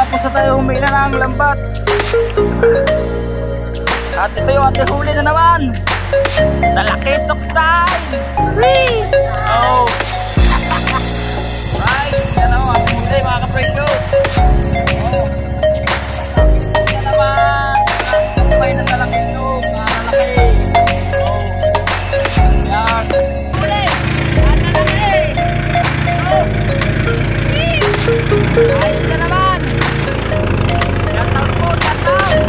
Tapos na tayo humila ng lambat. At ito yung ating huli na naman. Talakitok time! Whee! Oh! Right! Yan o, ating huli mga kapresyo. Oh! Yan naman! Kumpay na talakitok. Malalaki! Oh! Yan! Huli! Yan lalaki! Oh! Whee! Ayos na naman! Yan taon po! Yan taon!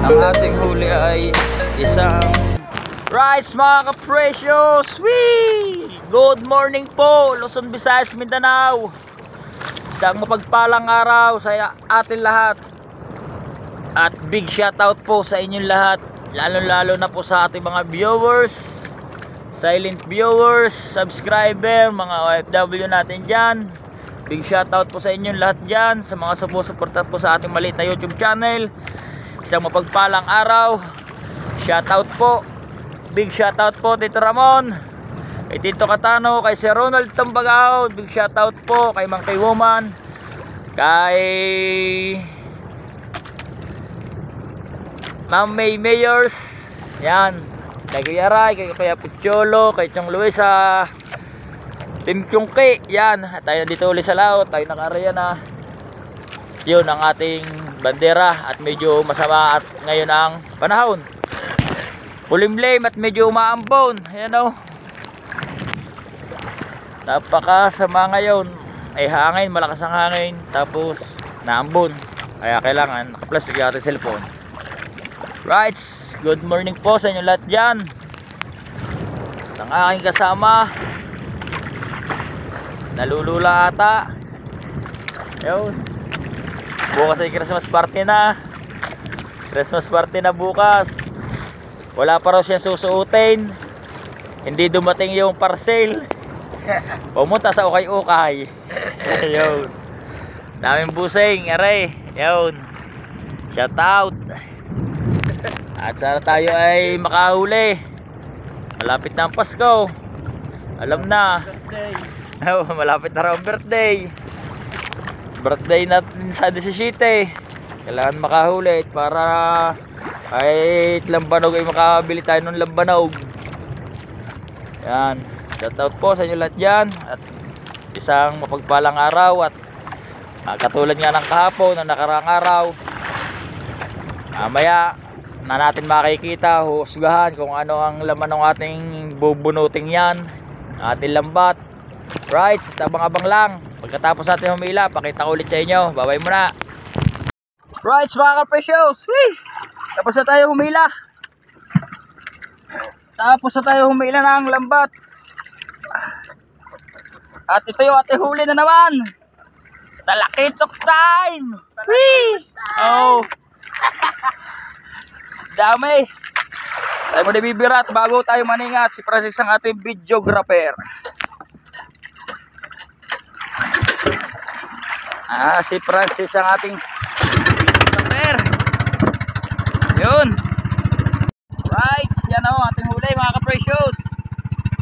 Ang ating huli ay isang rice mga ka-precious. Whee! Good morning po Luzon, Visayas, Mindanao. Isang mapagpalang araw sa atin lahat. At big shoutout po sa inyong lahat, lalo na po sa ating mga viewers, silent viewers, subscriber, mga OFW natin dyan. Big shoutout po sa inyong lahat dyan, sa mga sumusuporta po sa ating maliit na YouTube channel. Isang mapagpalang araw. Shoutout po, big shoutout po Tito Ramon, kay Tito Katano, kay Sir Ronald Tambagao. Big shoutout po kay Mang Kay Woman, kay Ma'am May Mayors, yan, kay Kuya Ray, kay Kuya Pucholo, kay Chong Luisa, Team Kyungki, yan. At tayo dito ulit sa laot, tayo nakareya na. Yun ang ating bandera. At medyo masama at ngayon ang panahon, pulimlim at medyo umaambon. Ayan o, napakasama ngayon. Ay hangin, malakas ang hangin, tapos naambon, kaya kailangan naka-plastic yung ating cellphone. Right, good morning po sa inyo lahat dyan. Ang aking kasama nalulula ata. Yun, bukas ay Christmas party na. Christmas party na bukas. Wala pa raw siyang susuotin, hindi dumating yung parcel. Pumunta sa ukay-ukay. Yun, daming busing, aray. Yun, shout out. At sana tayo ay makahuli. Malapit na ang Pasko, alam na. Malapit na raw ang birthday. Birthday natin sa 17. Kailangan makahuli para kahit lambanog ay makabili tayo ng lambanog. Yan, shoutout po sa inyo lahat dyan. At isang mapagpalang araw. At katulad nga ng kahapon, ng nakaraang araw, mamaya na natin makikita, husgahan kung ano ang laman ng ating bubunuting yan, ating lambat. Right, abang-abang lang. Pagkatapos natin humila, pakita ko ulit sa inyo. Babay muna. Right, mga ka-precious, tapos na tayo humila. Tapos na tayo humila ng lambat. At ito yung ating huli na naman. Talakitok time! Whee! Oh! Dami! Tayo mo nabibirat bago tayo maningat. Si Francis ang ating videographer. Si Francis ang ating videographer. Yun! Right! Yan o, ating huli mga ka-precious.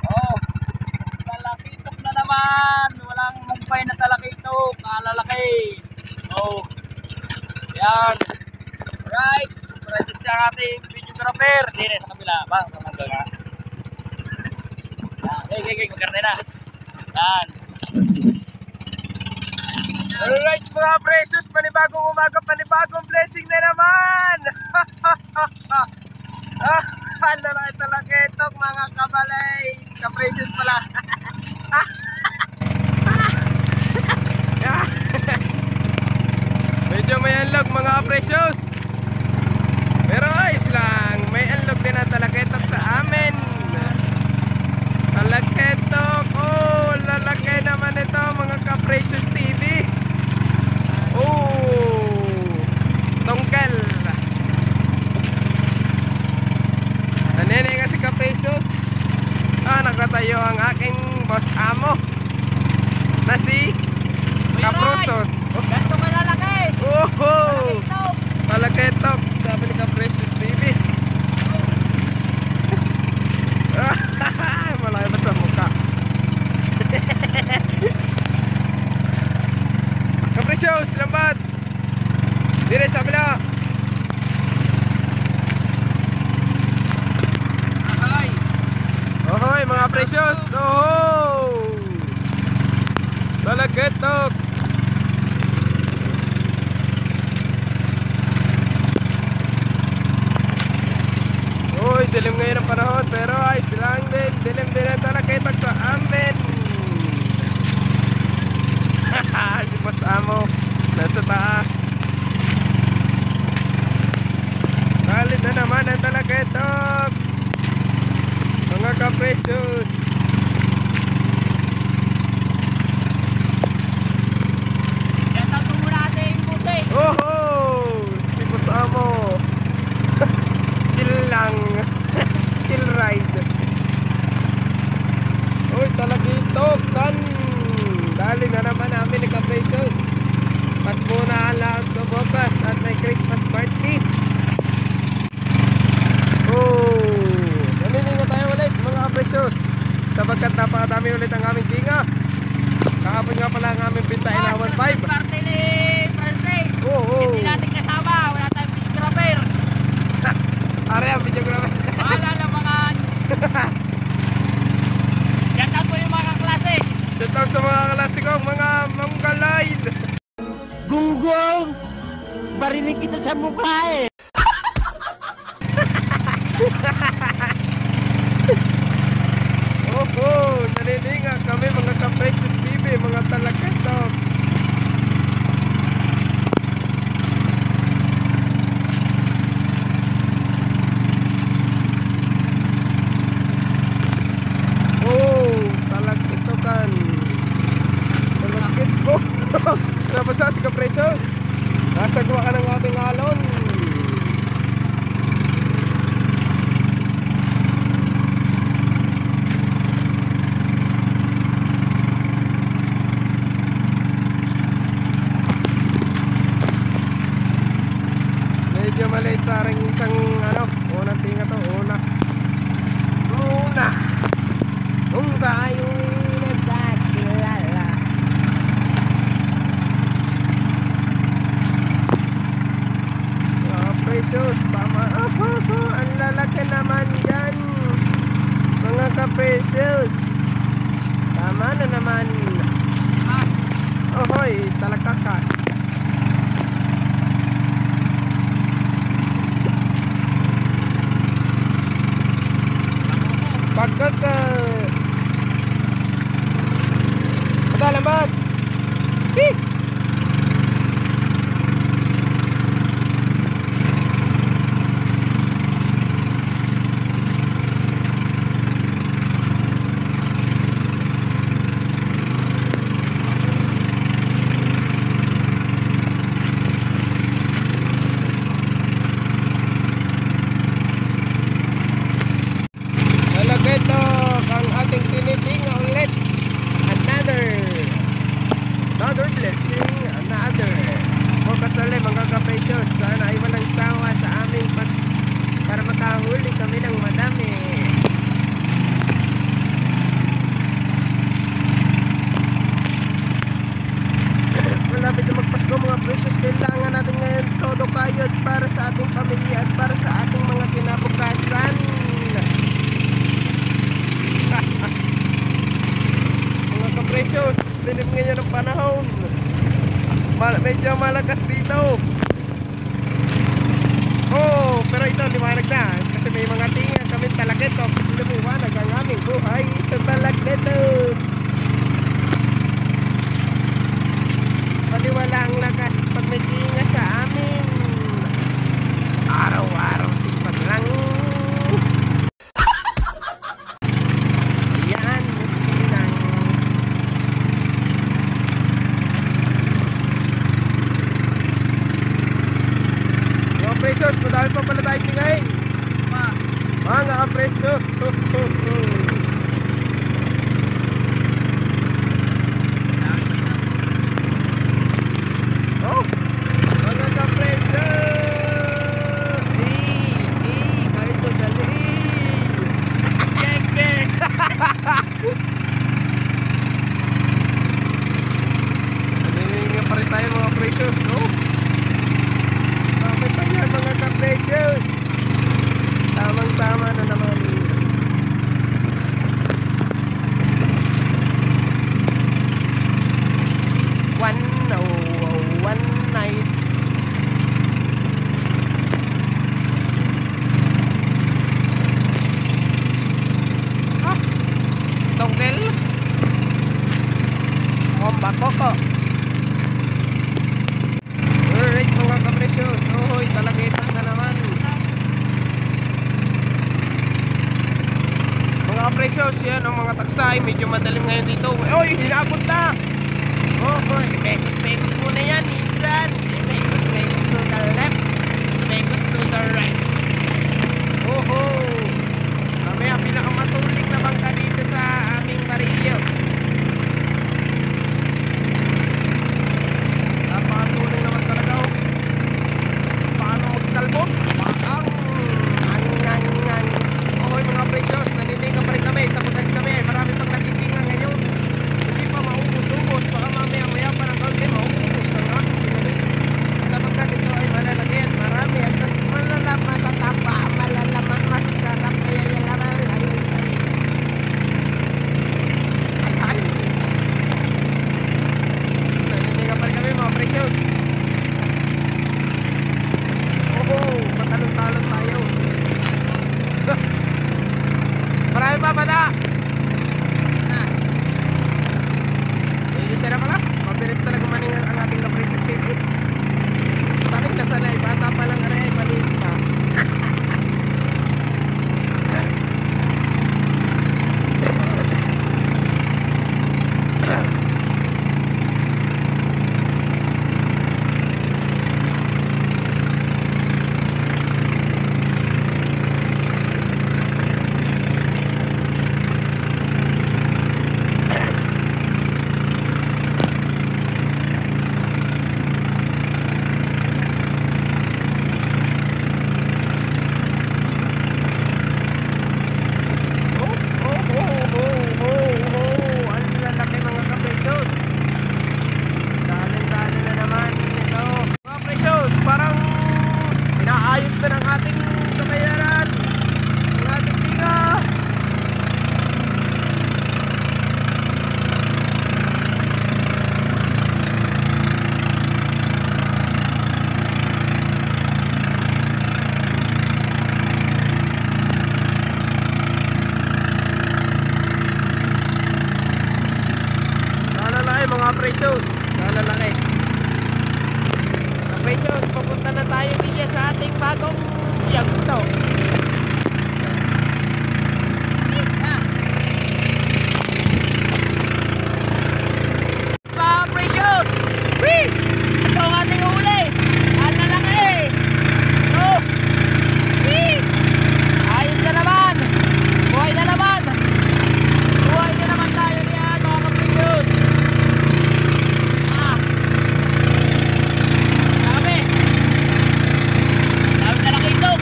Oh! Talakitok na naman! Walang mumpay na talakitok. Kalalaki! Oh! Yan! Right! Francis ang ating videographer. Dito sa kabila. Ba? Kamangga nga. Yan. Magkarne na. Yan. Alright mga precious, panibagong umaga, panibagong blessing na naman. Lalaki talakitok mga kabalay. Ka-precious pala. Medyo may unlock mga precious, pero ayos lang. May unlock din ang talakitok sa amin. Talakitok, oh, lalaki naman ito mga ka-precious TV. Oh, tongkel. Nanene nga si ka-precious. Nakatayo ang si Kaprosos. Ganito malalaki. Oh, Malaketok. Sabi ni Ka-Precious baby. Malaki ba sa mukha? Ka-Precious, lambat. Dire sa kabila. Ohoy mga Precious. Oh, Malaketok. Uy, dilim ngayon ang panahon, pero ayos lang din. Dilim din ang Talaketok sa amin. Si Boss Amo nasa taas. Galit na naman ang Talaketok, mga Ka-Precious. Oh, si Boss Amo. Chill lang. Chill ride. Uy, Talaketok kan. Dali na naman namin ni Ka-Precious. Pas muna ang lahat ko bukas at may Christmas party. Oh, nanininga tayo ulit mga Ka-Precious, sapagkat napakadami ulit ang aming tinga. Kahapon nga pala ang aming binta ay na 1.5. Party ni Francis. Oh. Hindi natin kasama. Wala tayong videographer. Are ang videographer. Wala lang mga... Yan po yung mga kaklase. Shout out sa mga klase kong mga manggalide. Gunggong! Barinig kita sa mukha eh! Oh, nanininga kami mga Ka-Precious TV, mga Talaketok. Oh, Talaketokan. Talaketok. Nabasa si Ka-Precious. Nasagwa ka ng ating alon. Medyo maliit parang isang unang tinga to, una kung tayo'y nagkakilala. Ka-Precious, tama. Ang lalaki naman dyan mga Ka-Precious. Tama na naman. Ohoy, talakakas. Pagkaka lambat. Talaketok ang ating tinitinga ulit. Another blessing, another. Bukas ulit mga Ka-Precious. Sana ay walang sawa sa amin para makahuli kami ng madami. Malapit na magpasko mga Precious. Kailangan natin ngayon todo kayod para sa ating pamilya at para sa ating mga kinabukasan. Mga Ka-Precious, dilim ngayon ang panahon. Medyo malakas dito. Oh, pero ito liwanag na kasi may mga tinga kami Talaketok. Lumiwanag ang aming buhay sa Talaketok. Paliwala ang lakas pag may tinga sa amin. Araw-araw sipag lang. Yan, silang. Mga Precious, madami pa pala tayong tingahin. Mga Ka-Precious. Bakoko. Alright mga kapresyos. Ohoy, talagetan na naman. Mga kapresyos, yan ang mga taksay. Medyo madalim ngayon dito. Oy, hinabot na. Ohoy, pekos-pekos muna yan. Minsan, pekos-pekos to the left, pekos to the right. Oho. Kami ang pinakamatulik na bangka dito sa aming bariyo. Napakatuloy naman talaga, oh. Paano magkalbot? Ohoy mga precious, naniningan pa rin kami. Sabutan kami, marami pang natitingan ngayon. Hindi pa maubos-ubos. Baka mamaya-maya pa ng kaunti maubos ang aking pinali. Sapagkat ito ay malalaki at marami. At mas malalaman, matatapa, malalaman, masasarap. Kaya yung laman, ay. Naniningan pa rin kami mga precious. Oho, matalon-talon tayo. Marami pa bata. Isa na pala. Mabilis talaga maningan ang ating na-precious TV. Saling nasanay. Bata pa lang ay maliit pa. Mga precious, nalalaki. Mga precious, papunta na tayo niya sa ating bagong yagto. Mga precious, wee! Ito ang ating uli. Ang lalaki. No? Wee! Ayos na naman. Buhay na naman. Buhay na naman tayo niyan mga precious. Dami na lang itlog.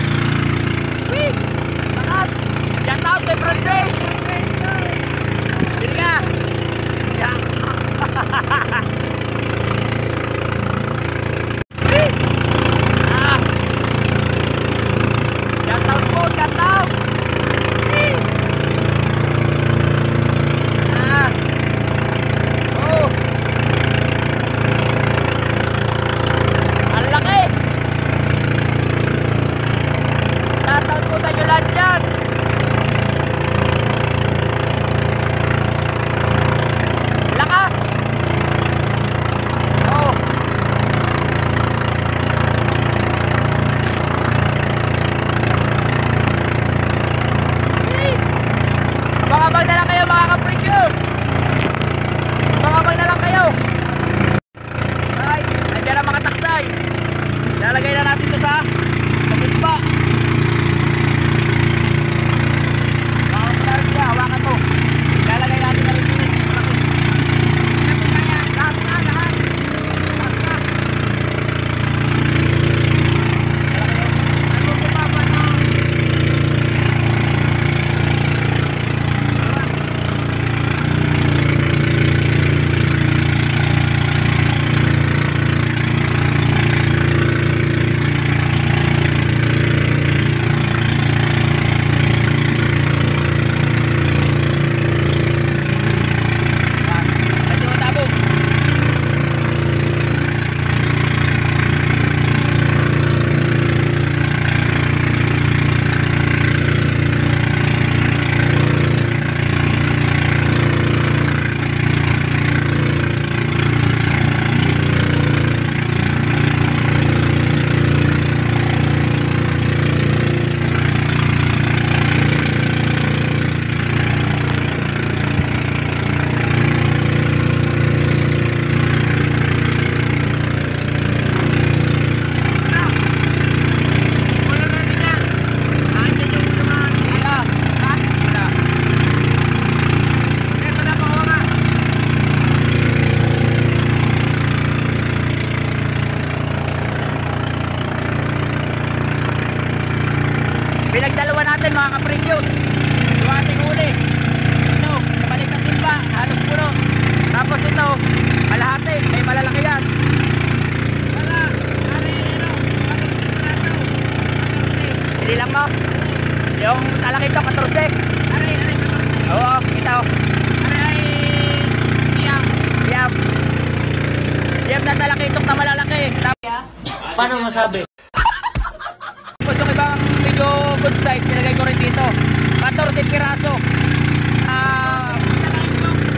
20 piraso.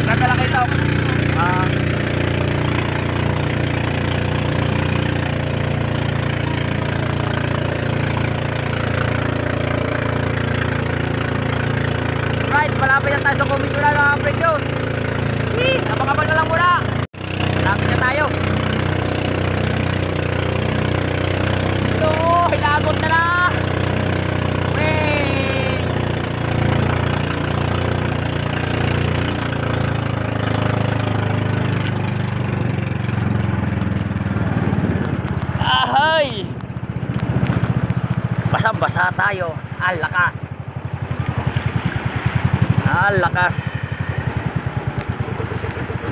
Nakalaki ito. Right, malapit na tayo sa komisyonan ng Precious. Napakabal na lang muna. Malapit na tayo. Ito, hilagot na na. Ahay! Basang-basa tayo. Ang lakas. Ang lakas.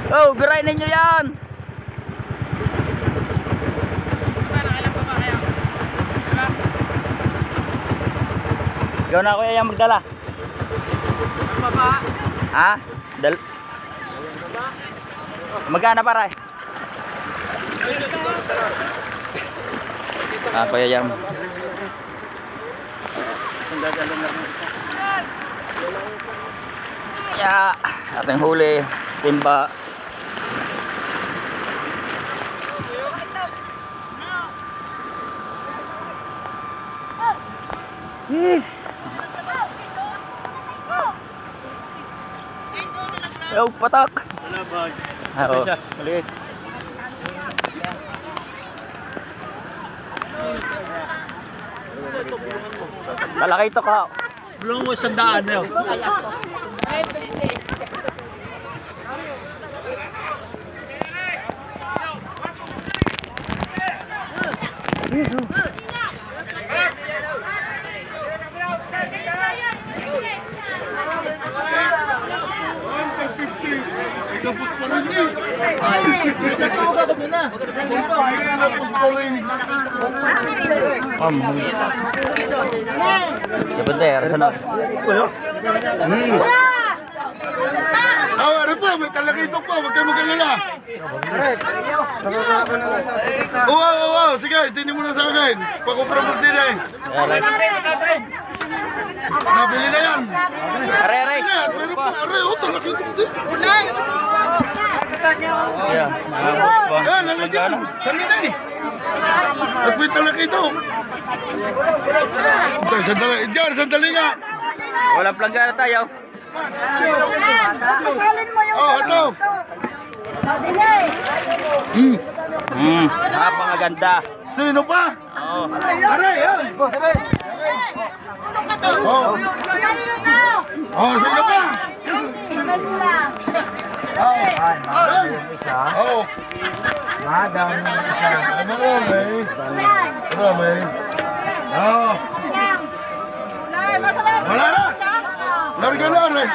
Oh, biray ninyo yan. Ikaw na kuya yung magdala. Ha? Magkana para kuya Yam. Ya, ating huli, timba. Yo, patak. Oo, maliit. Lalaki ito ka. Bulong mo 100 yun. Ya bener, sana. Ano po, may kalakito po, huwag kayo mag-alala. Oo, sige, tinin mo na sa akin. Pakupra mo din eh. Nabili na yan. Are. Meron pa, talakito din. Ya, Yan, lalagyan. Saan na eh? At may talakito. Sandali nga. walang planggana tayo. Kasalin mo yung Ito. Napakaganda. Sino pa? Oo. Aray, yan. Sino pa? Madam isa. Marami. Wala na. Larga na, Aray.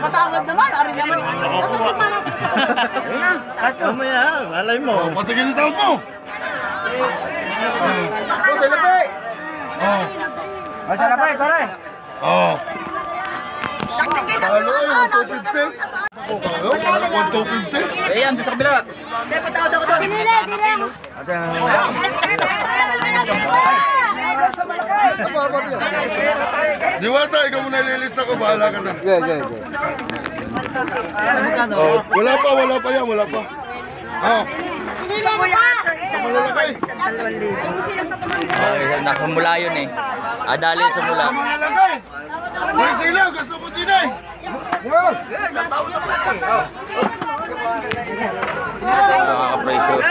matawag naman, ari naman. Mamaya, malay mo. Patigil yung tawag mo. Masarap pare. Ano yung 250? 150? Ayan, sa kabila. Diwata, ikaw muna ililista ko. Bahala ka na. Wala pa yan, wala pa. Sa malalaki. Nasa mula yun eh. Adali sa mula. Malalaki. May sila, gusto mo din eh. Nakaka-precious.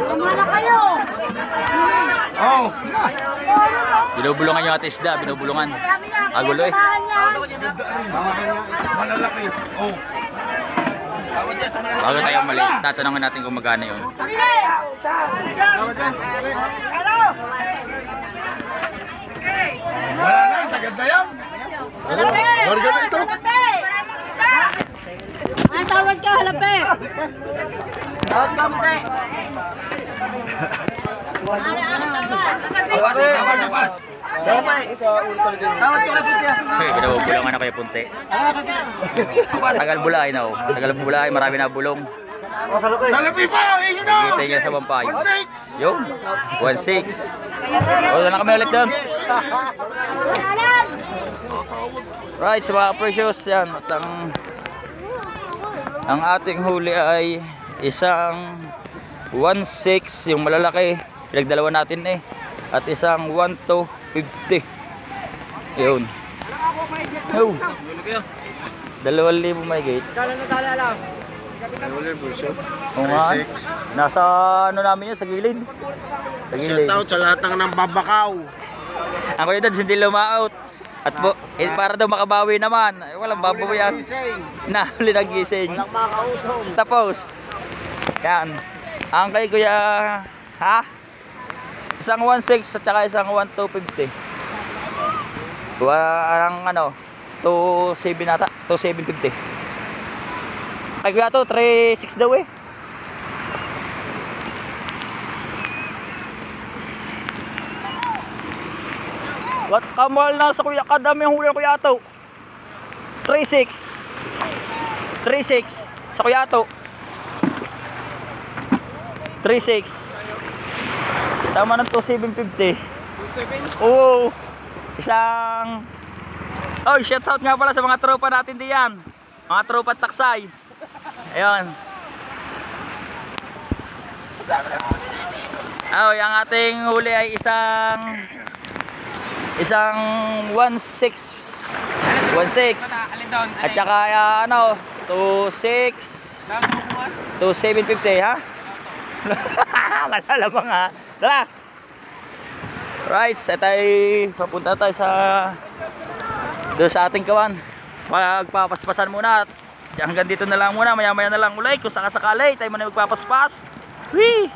Kumala kayo. Binubulungan yung ate isda, binubulungan. Agulo eh. Malalaki. Bago tayo umalis, tatanungin natin kung magkano yun. Wala na, sagad na yan. Larga na ito. Ang tawag ka, halape. Binubulungan ako yung punti. Tagal bulay na oh. Tagal bulay, marami na bulong. Salapi pa! Ayun na! Hintay niya sa 1.5. 1.6! Yun, 1.6. Wala na kami ulit doon. Right, sa mga precious yan. At ang ating huli ay isang 1.6 yung malalaki. Pinagdalawa natin eh. At isang 1.250. Yun. Yun. 2,000 may gate. Oo nga. Nasa ano namin yun, sa gilid. Sa gilid. Shout out sa lahat ng nambabakaw. Ang kuya Dads hindi lumaot. At para daw makabawi naman. Ay, walang babawi yan. Nahuli na gising. Walang makausong. Tapos. Yan. Ang kay kuya, ha? Isang 1.6 at saka isang 1.250. Ang ano, 2.7 nata. 2.750. Kay kuya to, 3.6 daw eh. What kamal na sa kuya, kadami yung huli ng kuya to. 3.6. 3.6 sa kuya to. 3.6. Tama ng 2.750. 2.7? Oo. Isang shout out nga pala sa mga tropa natin diyan. Mga tropa taksay. Ayun. Yung ating huli ay isang 1.6. 1.6. At saka 2.6. 2.750 ha? Naglalabang ha. Tara. Right, papunta tayo doon sa ating kawan. Magpapaspasan muna. Hanggang dito na lang muna. Maya maya na lang ulit. Kung sakasakali tayo man magpapaspas. Whee!